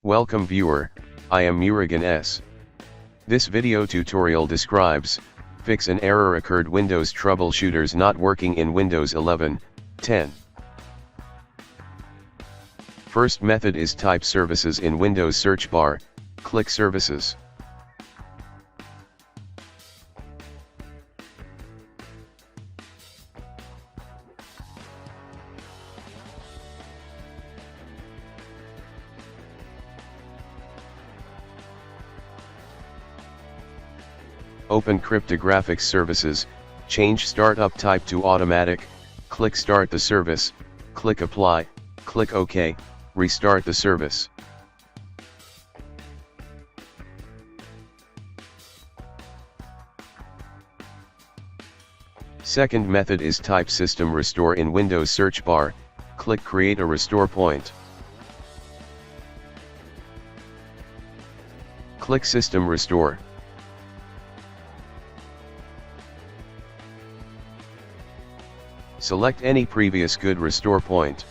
Welcome viewer, I am Murugan S. This video tutorial describes, fix an error occurred Windows Troubleshooters not working in Windows 11, 10. First method is type services in Windows search bar, click services. Open cryptographic services, change startup type to automatic, click start the service, click apply, click OK, restart the service. Second method is type system restore in Windows search bar, click create a restore point. Click system restore. Select any previous good restore point.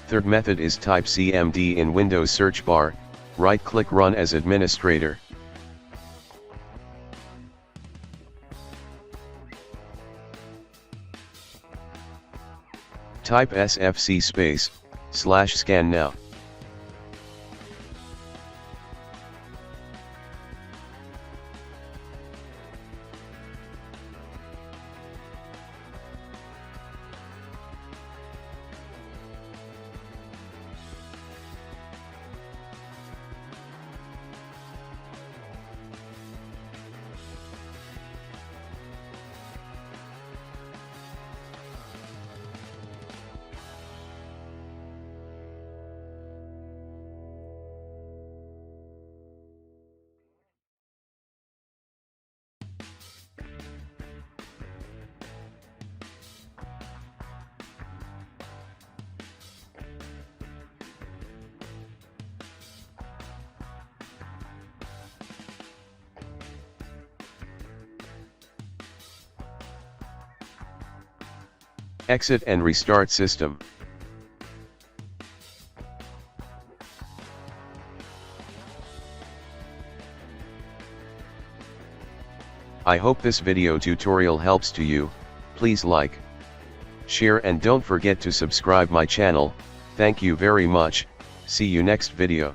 Third method is type CMD in Windows search bar, right-click run as administrator. Type sfc/scan now. Exit and restart system. I hope this video tutorial helps to you. Please like, share and don't forget to subscribe my channel. Thank you very much. See you next video.